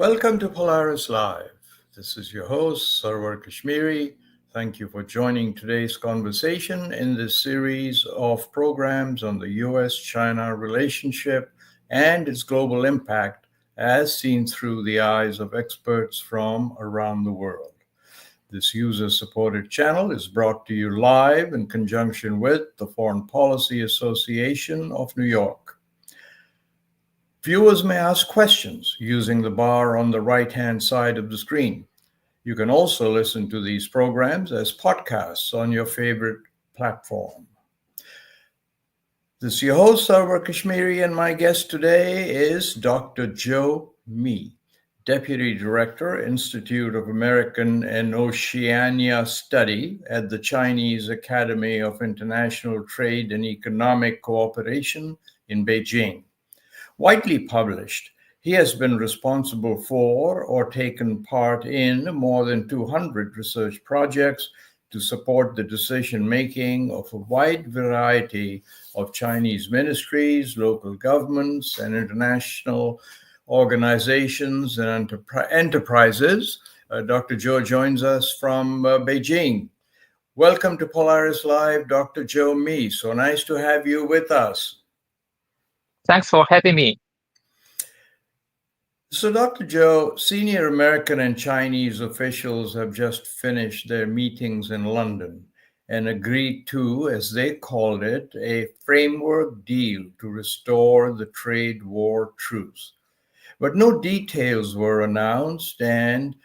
Welcome to Polaris Live. This is your host, Sarwar Kashmiri. Thank you for joining today's conversation in this series of programs on the US-China relationship and its global impact as seen through the eyes of experts from around the world. This user-supported channel is brought to you live in conjunction with the Foreign Policy Association of New York. Viewers may ask questions using the bar on the right-hand side of the screen. You can also listen to these programs as podcasts on your favorite platform. This is your host, Sarwar Kashmiri, and my guest today is Dr. ZHOU Mi, Deputy Director, Institute of American and Oceania Study at the Chinese Academy of International Trade and Economic Cooperation in Beijing. Widely published, he has been responsible for or taken part in more than 200 research projects to support the decision-making of a wide variety of Chinese ministries, local governments, and international organizations and enterprises. Dr. ZHOU joins us from Beijing. Welcome to Polaris Live, Dr. ZHOU Mi. So nice to have you with us. Thanks for having me. So, Dr. ZHOU, senior American and Chinese officials have just finished their meetings in London and agreed to, as they called it, a framework deal to restore the trade war truce. But no details were announced and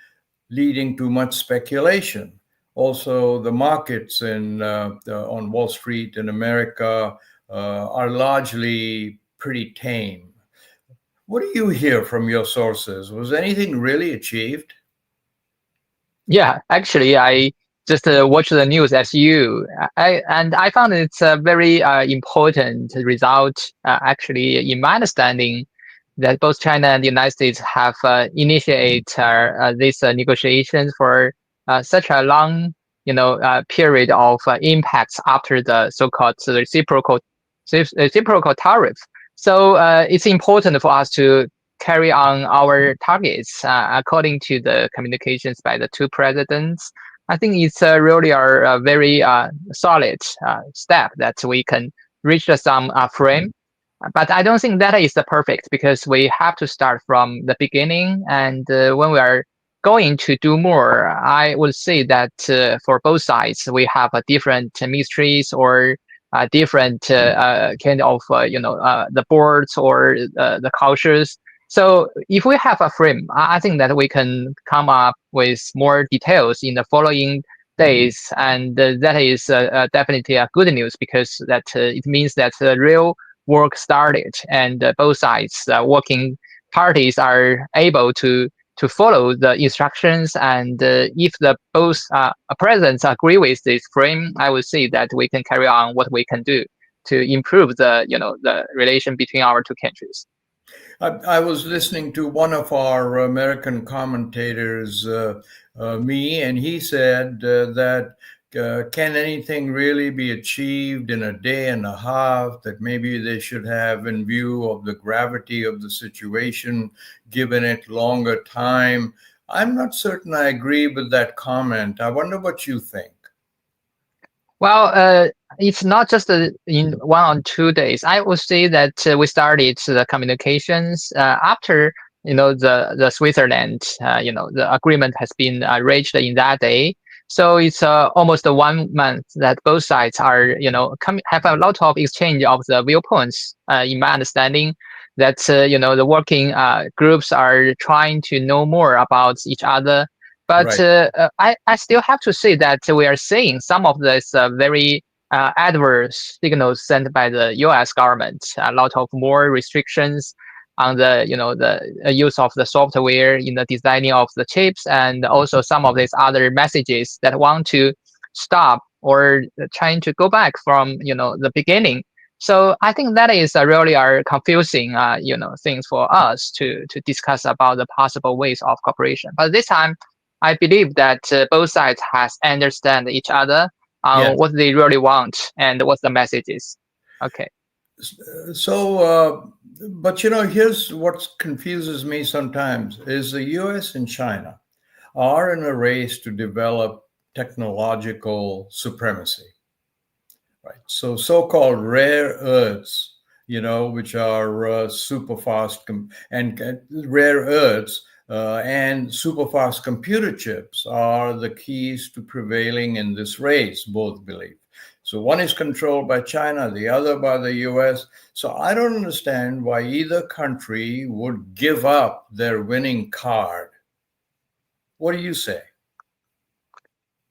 leading to much speculation. Also, the markets on Wall Street in America are largely pretty tame. What do you hear from your sources? Was anything really achieved? Yeah, actually, I just watched the news as you, I found it's a very important result. Actually, in my understanding, that both China and the United States have initiated these negotiations for such a long, period of impacts after the so-called reciprocal tariff. So it's important for us to carry on our targets according to the communications by the two presidents. I think it's really a very solid step that we can reach some frame. But I don't think that is the perfect, because we have to start from the beginning. And when we are going to do more, I would say that for both sides, we have different ministries or different kind of the boards or the cultures. So if we have a frame, I think that we can come up with more details in the following days, and that is definitely a good news, because that it means that the real work started, and both sides, working parties, are able to follow the instructions. And if the both presidents agree with this frame, I would say that we can carry on what we can do to improve the relation between our two countries. I was listening to one of our American commentators, Mi, and he said that can anything really be achieved in a day and a half, that maybe they should have, in view of the gravity of the situation, given it longer time. I'm not certain I agree with that comment. I wonder what you think. Well, it's not just in 1 or 2 days. I would say that we started the communications after the Switzerland the agreement has been reached in that day. So it's almost 1 month that both sides are have a lot of exchange of the viewpoints. In my understanding, that the working groups are trying to know more about each other. But right. I still have to say that we are seeing some of this very adverse signals sent by the U.S. government. A lot of more restrictions on the the use of the software in the designing of the chips, and also some of these other messages that want to stop or trying to go back from the beginning. So I think that is really confusing things for us to discuss about the possible ways of cooperation. But this time, I believe that both sides has understand each other on what they really want and what the message is. Okay. So But here's what confuses me sometimes is the US and China are in a race to develop technological supremacy, right? So so-called rare earths, which are super fast and rare earths and super fast computer chips are the keys to prevailing in this race, both believe. So one is controlled by China, the other by the US. So I don't understand why either country would give up their winning card. What do you say?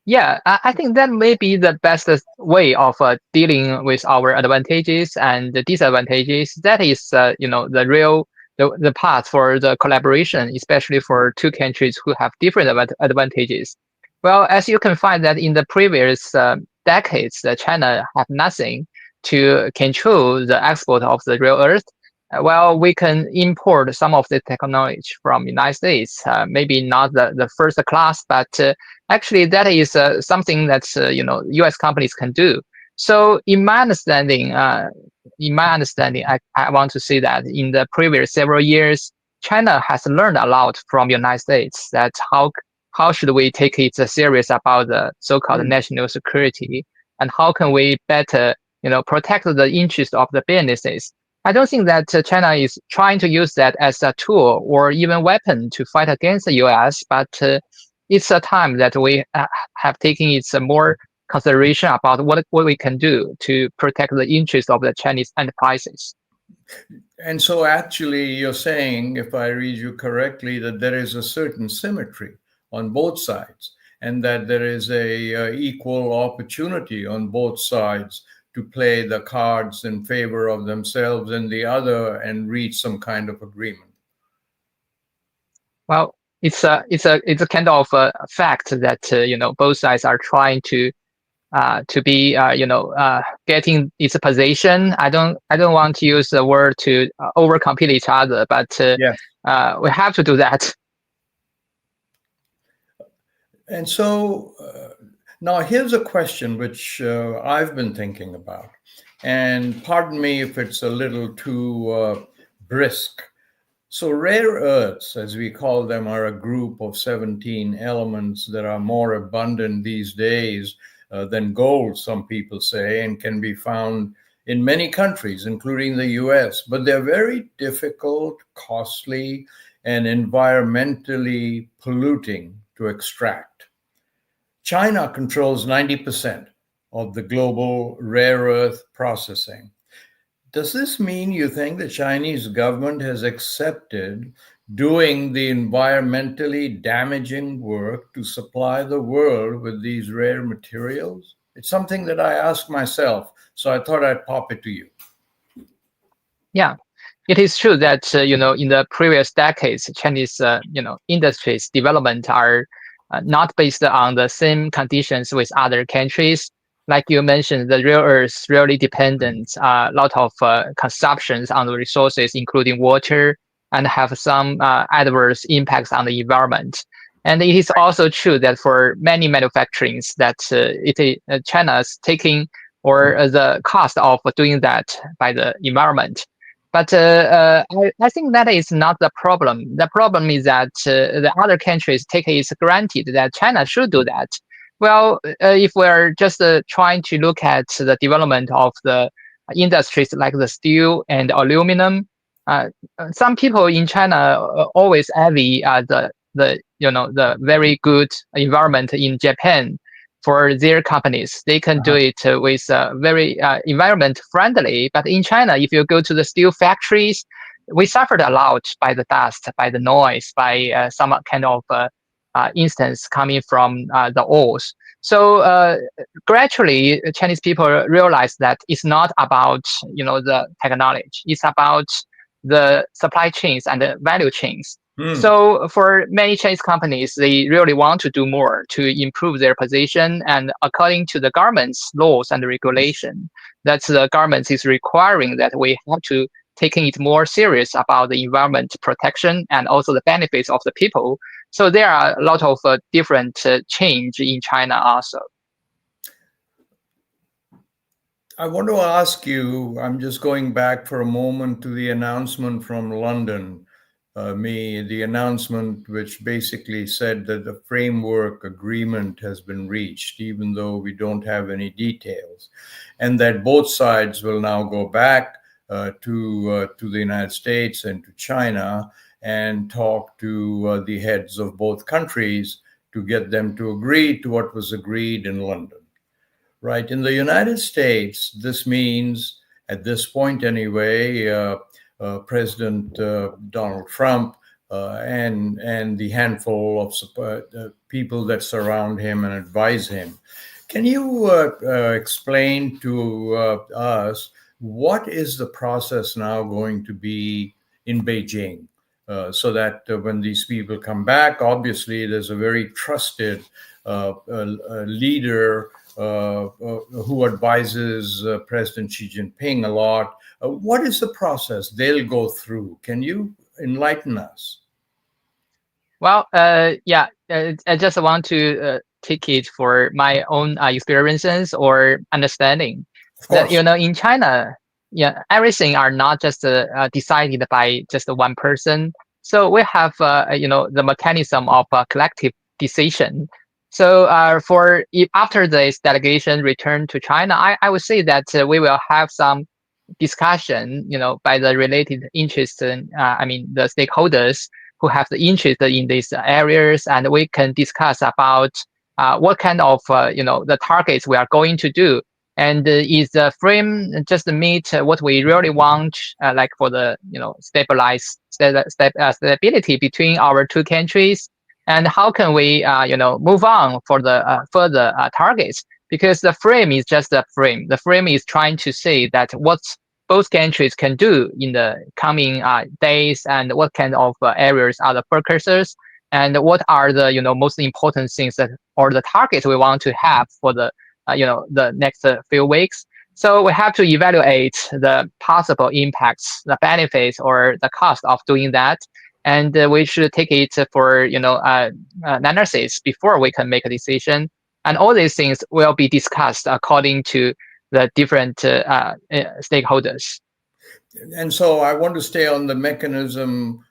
Yeah, I think that may be the best way of dealing with our advantages and the disadvantages. That is, the path for the collaboration, especially for two countries who have different advantages. Well, as you can find that in the previous decades, China have nothing to control the export of the rare earth. Well, we can import some of the technology from United States, maybe not the first class, but actually that is something that U.S. companies can do. So in my understanding, I want to say that in the previous several years, China has learned a lot from United States. That how should we take it serious about the so-called national security, and how can we better protect the interest of the businesses. I don't think that China is trying to use that as a tool or even weapon to fight against the US, but it's a time that we have taken its more consideration about what we can do to protect the interest of the Chinese enterprises. And so actually you're saying, if I read you correctly, that there is a certain symmetry on both sides and that there is a equal opportunity on both sides to play the cards in favor of themselves and the other and reach some kind of agreement. Well, it's a kind of a fact that both sides are trying to be getting its position. I don't want to use the word to overcompete each other, but we have to do that. And so now here's a question which I've been thinking about, and pardon me if it's a little too brisk. So rare earths, as we call them, are a group of 17 elements that are more abundant these days than gold, some people say, and can be found in many countries, including the US. But they're very difficult, costly, and environmentally polluting to extract. China controls 90% of the global rare earth processing. Does this mean you think the Chinese government has accepted doing the environmentally damaging work to supply the world with these rare materials? It's something that I ask myself, so I thought I'd pop it to you. Yeah, it is true that in the previous decades, Chinese industries development are not based on the same conditions with other countries. Like you mentioned, the rare earths really dependent a lot of consumptions on the resources, including water, and have some adverse impacts on the environment. And it is also true that for many manufacturings that China is taking or the cost of doing that by the environment. But I think that is not the problem. The problem is that the other countries take it granted that China should do that. Well, if we're just trying to look at the development of the industries like the steel and aluminum, some people in China always envy the very good environment in Japan for their companies. They can do it with very environment friendly. But in China, if you go to the steel factories, we suffered a lot by the dust, by the noise, by some kind of instance coming from the ores. So gradually, Chinese people realize that it's not about the technology. It's about the supply chains and the value chains. So for many Chinese companies, they really want to do more to improve their position. And according to the government's laws and regulation, that the government is requiring that we have to taking it more serious about the environment protection and also the benefits of the people. So there are a lot of different change in China also. I want to ask you, I'm just going back for a moment to the announcement from London, the announcement which basically said that the framework agreement has been reached, even though we don't have any details, and that both sides will now go back to the United States and to China and talk to the heads of both countries to get them to agree to what was agreed in London. Right. In the United States, this means, at this point anyway, President Donald Trump and the handful of people that surround him and advise him. Can you explain to us what is the process now going to be in Beijing? So that when these people come back, obviously there's a very trusted leader who advises President Xi Jinping a lot. What is the process they'll go through? Can you enlighten us? Well, yeah, I just want to take it for my own experiences or understanding Of that, course. in China, yeah, everything are not just decided by just one person. So we have, the mechanism of collective decision. So after this delegation return to China, I would say that we will have some discussion, by the related interests, the stakeholders who have the interest in these areas, and we can discuss about what kind of, the targets we are going to do. And is the frame just meet what we really want, like for the, stability between our two countries, and how can we, move on for the further targets? Because the frame is just a frame. The frame is trying to say that what both countries can do in the coming days, and what kind of areas are the focuses, and what are the, most important things that, or the targets we want to have for the, the next few weeks. So we have to evaluate the possible impacts, the benefits, or the cost of doing that. And we should take it for, analysis before we can make a decision. And all these things will be discussed according to the different stakeholders. And so I want to stay on the mechanism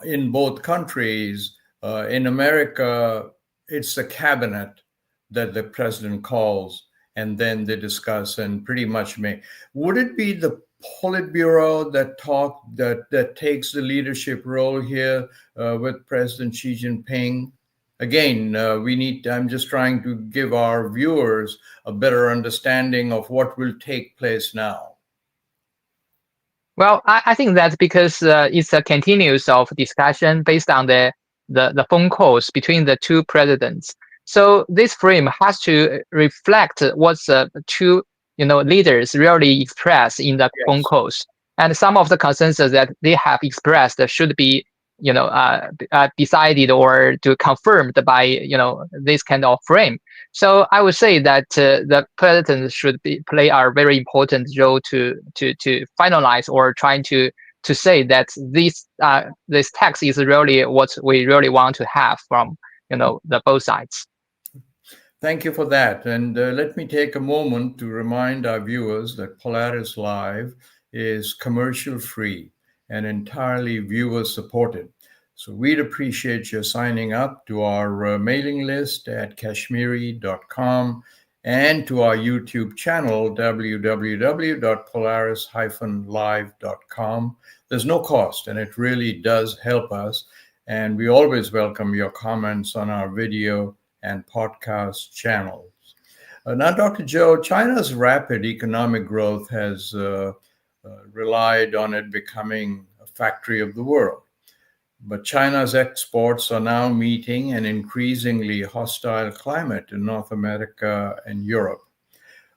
in both countries. In America, it's the cabinet that the president calls, and then they discuss and pretty much make. Would it be the Politburo that takes the leadership role here with President Xi Jinping? Again, I'm just trying to give our viewers a better understanding of what will take place now. Well, I think that's because it's a continuous of discussion based on the phone calls between the two presidents. So this frame has to reflect what the two leaders really express in the phone calls, and some of the consensus that they have expressed should be decided or to confirmed by this kind of frame. So I would say that the president should play a very important role to finalize or trying to say that this text is really what we really want to have from the both sides. Thank you for that. And let me take a moment to remind our viewers that Polaris-Live is commercial free and entirely viewer supported. So we'd appreciate your signing up to our mailing list at kashmiri.com and to our YouTube channel, www.polaris-live.com. There's no cost, and it really does help us. And we always welcome your comments on our video and podcast channels. Now, Dr. Zhou, China's rapid economic growth has relied on it becoming a factory of the world. But China's exports are now meeting an increasingly hostile climate in North America and Europe.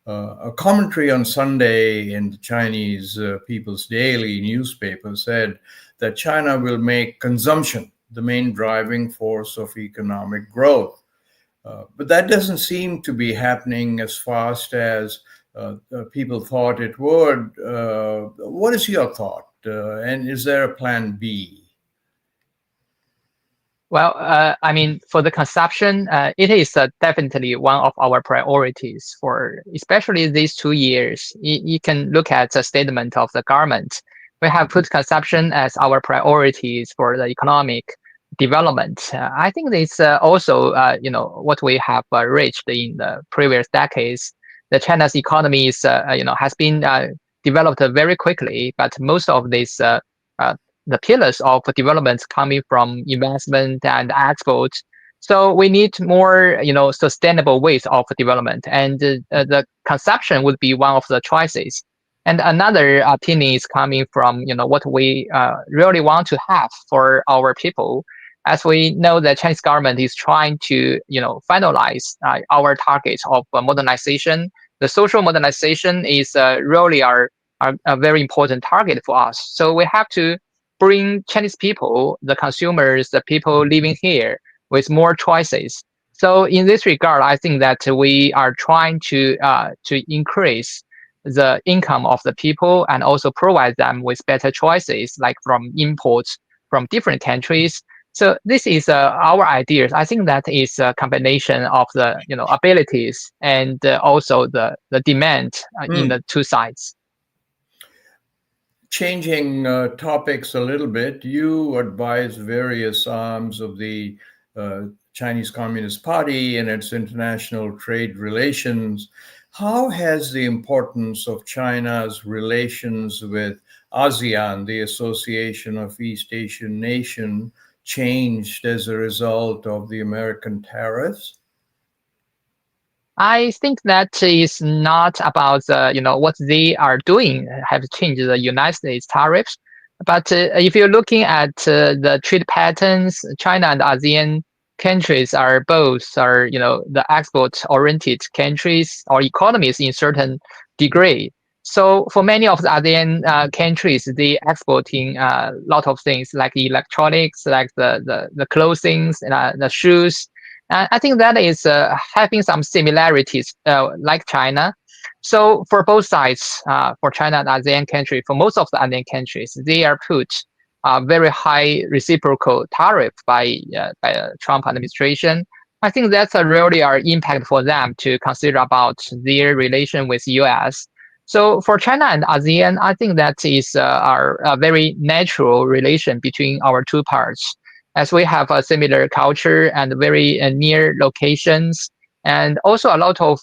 A commentary on Sunday in the Chinese People's Daily newspaper said that China will make consumption the main driving force of economic growth. But that doesn't seem to be happening as fast as people thought it would. What is your thought? And is there a plan B? Well, I mean, for the consumption, it is definitely one of our priorities for especially these 2 years. You can look at the statement of the government. We have put consumption as our priorities for the economic development. I think it's also, what we have reached in the previous decades. The China's economy is, has been developed very quickly, but most of these uh, the pillars of development coming from investment and export. So we need more, sustainable ways of development, and the consumption would be one of the choices. And another opinion is coming from, what we really want to have for our people. As we know, the Chinese government is trying to, finalize our targets of modernization. The social modernization is really a very important target for us. So we have to bring Chinese people, the consumers, the people living here, with more choices. So in this regard, I think that we are trying to increase the income of the people and also provide them with better choices, like from imports from different countries. So this is our ideas. I think that is a combination of the abilities and also the demand in the two sides. Changing topics a little bit, you advise various arms of the Chinese Communist Party and its international trade relations. How has the importance of China's relations with ASEAN, the Association of East Asian Nations, changed as a result of the American tariffs? I think that is not about what they are doing have changed the United States tariffs, but if you're looking at the trade patterns, China and ASEAN countries are both the export oriented countries or economies in certain degree. So for many of the ASEAN countries, they exporting a lot of things like electronics, like the clothing, the shoes. I think that is having some similarities, like China. So for both sides, for China and ASEAN country, for most of the ASEAN countries, they are put very high reciprocal tariff by Trump administration. I think that's a really our impact for them to consider about their relation with US. So for China and ASEAN, I think that is our a very natural relation between our two parts, as we have a similar culture and very near locations, and also a lot of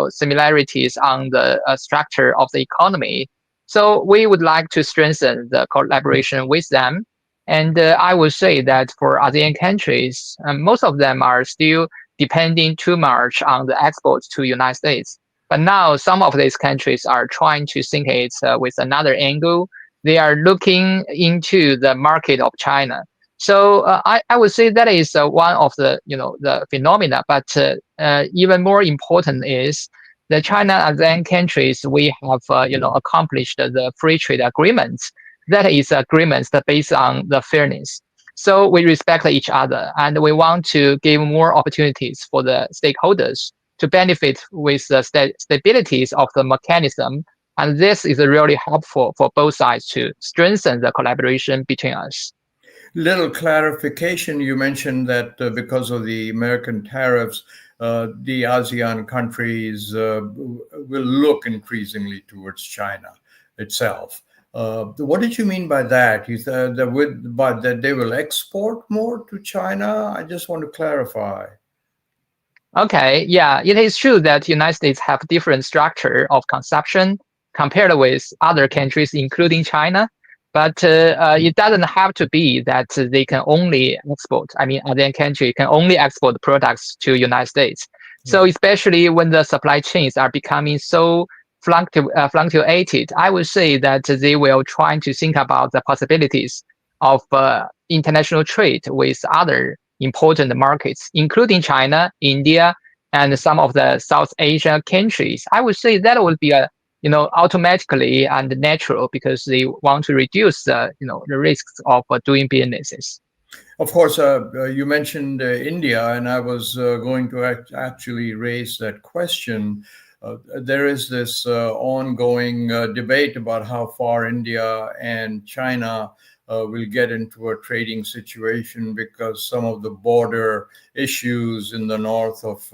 similarities on the structure of the economy. So we would like to strengthen the collaboration with them. And I would say that for ASEAN countries, most of them are still depending too much on the exports to United States. But now some of these countries are trying to think it with another angle. They are looking into the market of China. So I would say that is one of the the phenomena. But even more important is the China and ASEAN countries. We have accomplished the free trade agreements. That is agreements that based on the fairness. So we respect each other, and we want to give more opportunities for the stakeholders to benefit with the stabilities of the mechanism. And this is really helpful for both sides to strengthen the collaboration between us. Little clarification, you mentioned that because of the American tariffs, the ASEAN countries will look increasingly towards China itself. What did you mean by that? You said that they will export more to China? I just want to clarify. Okay, yeah, it is true that United States have different structure of consumption compared with other countries, including China. But it doesn't have to be that they can only export. I mean, other country can only export products to United States. So Yeah. especially when the supply chains are becoming so fluctuated, I would say that they will try to think about the possibilities of international trade with other important markets, including China, India, and some of the South Asia countries. I would say that would be a automatically and natural because they want to reduce the risks of doing businesses. Of course, you mentioned India, and I was going to actually raise that question. There is this ongoing debate about how far India and China will get into a trading situation because some of the border issues in the north of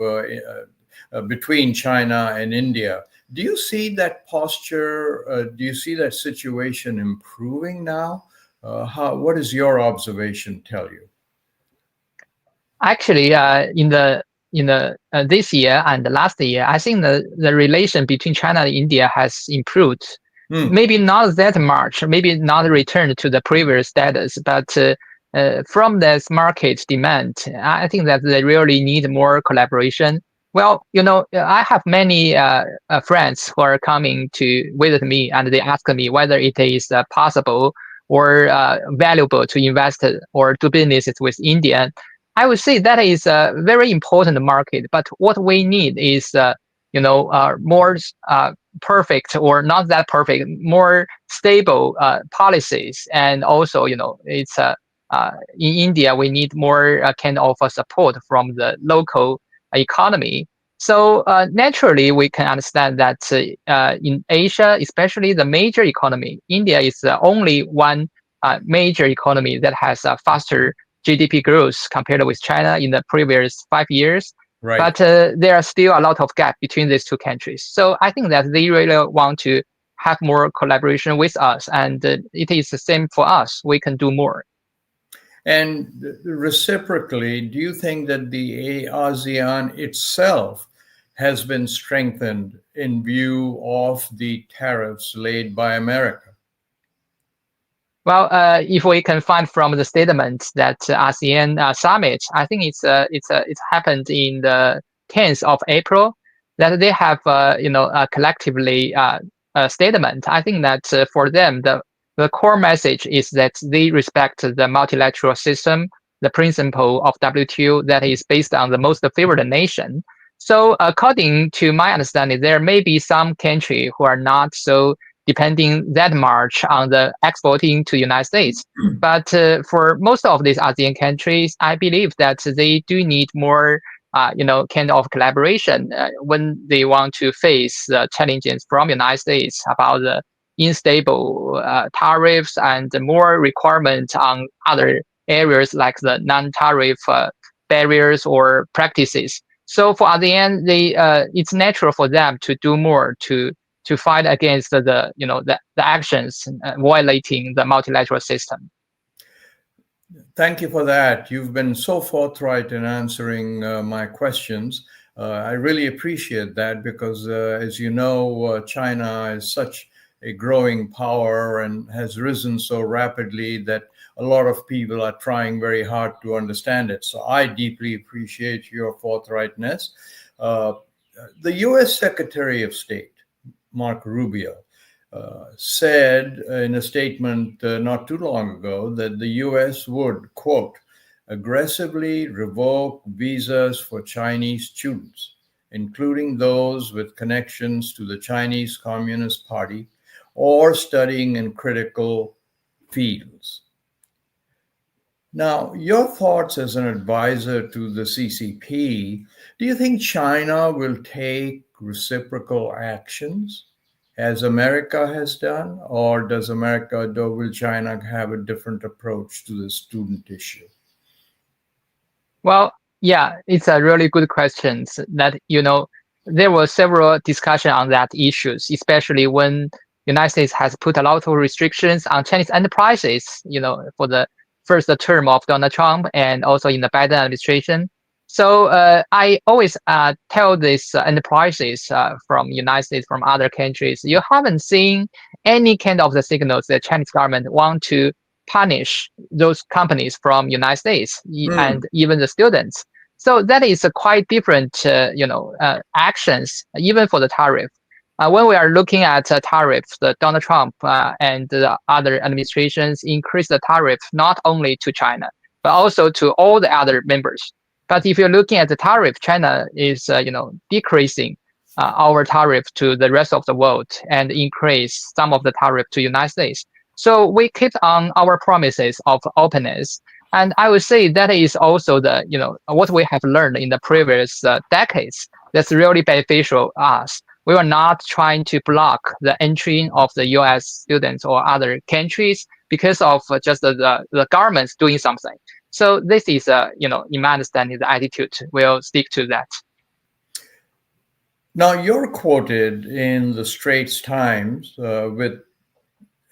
between China and India. Do you see that posture? Do you see that situation improving now? What does your observation tell you? Actually, in the this year and the last year, I think the relation between China and India has improved. Maybe not that much, maybe not returned to the previous status, but from this market demand, I think that they really need more collaboration. Well, I have many friends who are coming to visit me, and they ask me whether it is possible or valuable to invest or do businesses with India. I would say that is a very important market, but what we need is, more perfect or not that perfect, more stable policies, and also, it's in India we need more kind of support from the local economy. So naturally, we can understand that in Asia, especially the major economy, India is the only one major economy that has a faster GDP growth compared with China in the previous 5 years. Right. But there are still a lot of gap between these two countries. So I think that they really want to have more collaboration with us, and it is the same for us. We can do more. And reciprocally, do you think that the ASEAN itself has been strengthened in view of the tariffs laid by America? Well, if we can find from the statement that ASEAN summit, I think it's happened in the 10th of April, that they have collectively a statement. I think that for them the core message is that they respect the multilateral system, the principle of WTO that is based on the most favored nation. So according to my understanding, there may be some country who are not so depending that much on the exporting to United States. But for most of these ASEAN countries, I believe that they do need more, kind of collaboration when they want to face the challenges from United States about the unstable tariffs and more requirements on other areas like the non-tariff barriers or practices. So for ASEAN, it's natural for them to do more to fight against the actions violating the multilateral system. Thank you for that. You've been so forthright in answering my questions. I really appreciate that because, as you know, China is such a growing power and has risen so rapidly that a lot of people are trying very hard to understand it. So I deeply appreciate your forthrightness. The U.S. Secretary of State, Marco Rubio, said in a statement not too long ago that the U.S. would, quote, aggressively revoke visas for Chinese students, including those with connections to the Chinese Communist Party or studying in critical fields. Now, your thoughts as an advisor to the CCP, do you think China will take reciprocal actions as America has done, or will China have a different approach to the student issue? Well, yeah, it's a really good question. That there were several discussions on that issues, especially when United States has put a lot of restrictions on Chinese enterprises, for the first term of Donald Trump and also in the Biden administration. So I always tell these enterprises from United States, from other countries, you haven't seen any kind of the signals that Chinese government want to punish those companies from United States and even the students. So that is a quite different, actions, even for the tariff. When we are looking at tariffs, Donald Trump and the other administrations increased the tariff not only to China, but also to all the other members. But if you're looking at the tariff, China is, decreasing our tariff to the rest of the world and increase some of the tariff to United States. So we keep on our promises of openness. And I would say that is also what we have learned in the previous decades that's really beneficial to us. We are not trying to block the entry of the US students or other countries because of just the governments doing something. So this is, in my understanding, the attitude. We'll stick to that. Now, you're quoted in the Straits Times with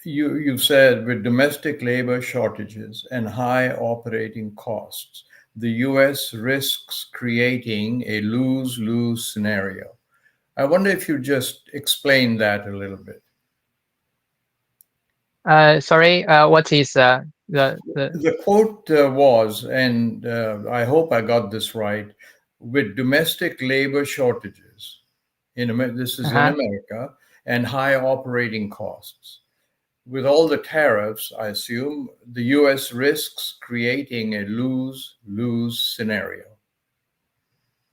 you've said with domestic labor shortages and high operating costs, the US risks creating a lose-lose scenario. I wonder if you just explain that a little bit. Sorry, what is the The quote was, and I hope I got this right, with domestic labor shortages this is in America, and high operating costs. With all the tariffs, I assume the US risks creating a lose-lose scenario.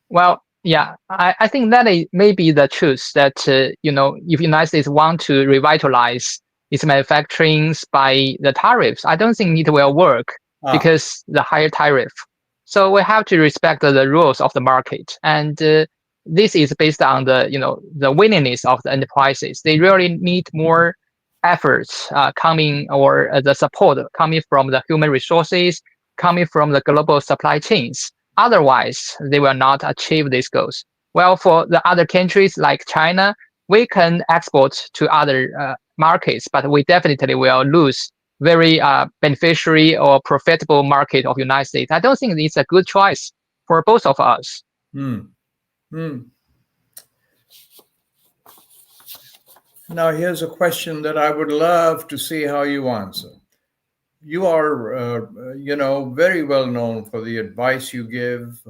Well, yeah, I think that may be the truth that, if United States want to revitalize its manufacturing by the tariffs, I don't think it will work because the higher tariff. So we have to respect the rules of the market. And this is based on the willingness of the enterprises. They really need more efforts coming or the support coming from the human resources, coming from the global supply chains. Otherwise, they will not achieve these goals. Well, for the other countries like China, we can export to other markets, but we definitely will lose very beneficiary or profitable market of United States. I don't think it's a good choice for both of us. Now, here's a question that I would love to see how you answer. You are, very well known for the advice you give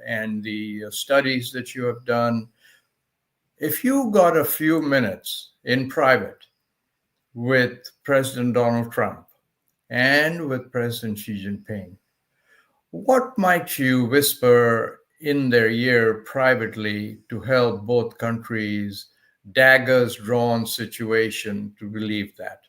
and the studies that you have done. If you got a few minutes in private with President Donald Trump and with President Xi Jinping, what might you whisper in their ear privately to help both countries' daggers drawn situation to relieve that?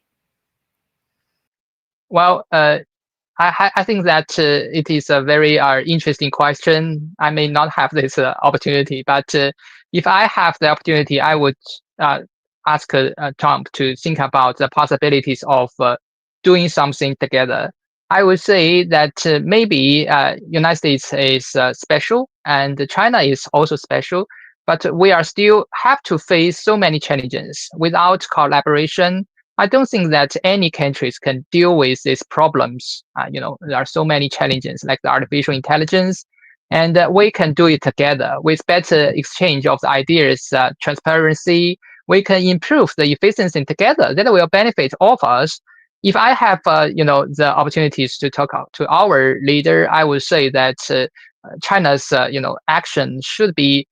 Well, I think that it is a very interesting question. I may not have this opportunity, but if I have the opportunity, I would ask Trump to think about the possibilities of doing something together. I would say that maybe United States is special and China is also special, but we are still have to face so many challenges. Without collaboration, I don't think that any countries can deal with these problems. There are so many challenges like the artificial intelligence, and we can do it together with better exchange of the ideas, transparency. We can improve the efficiency together. That will benefit all of us. If I have, the opportunities to talk to our leader, I would say that China's, action should be,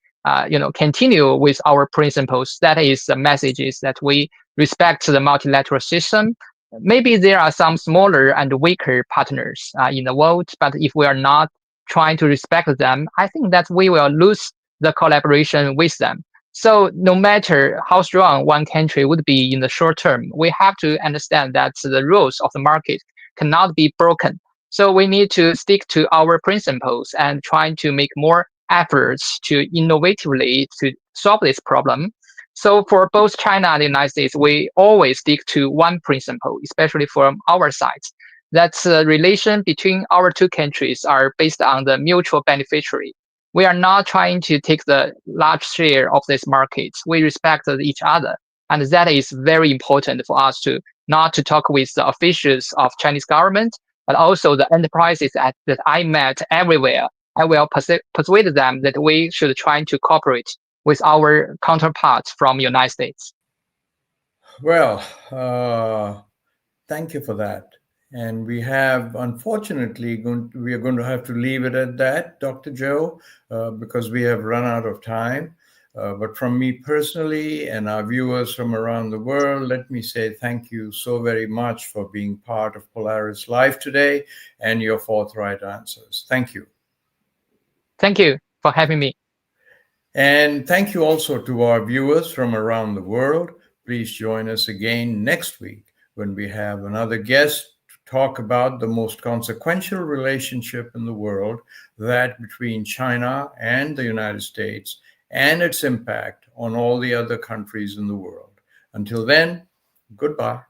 continue with our principles. That is the messages that we respect the multilateral system. Maybe there are some smaller and weaker partners in the world, but if we are not trying to respect them, I think that we will lose the collaboration with them. So no matter how strong one country would be in the short term, we have to understand that the rules of the market cannot be broken. So we need to stick to our principles and trying to make more efforts to innovatively to solve this problem. So for both China and the United States, we always stick to one principle, especially from our side. That's the relation between our two countries are based on the mutual beneficiary. We are not trying to take the large share of this market. We respect each other. And that is very important for us to not to talk with the officials of Chinese government, but also the enterprises that I met everywhere. I will persuade them that we should try to cooperate with our counterparts from United States. Well, thank you for that. And we have, unfortunately, we are going to have to leave it at that, Dr. Zhou, because we have run out of time. But from me personally and our viewers from around the world, let me say thank you so very much for being part of Polaris-Live today and your forthright answers. Thank you. Thank you for having me. And thank you also to our viewers from around the world. Please join us again next week when we have another guest to talk about the most consequential relationship in the world, that between China and the United States, and its impact on all the other countries in the world. Until then, goodbye.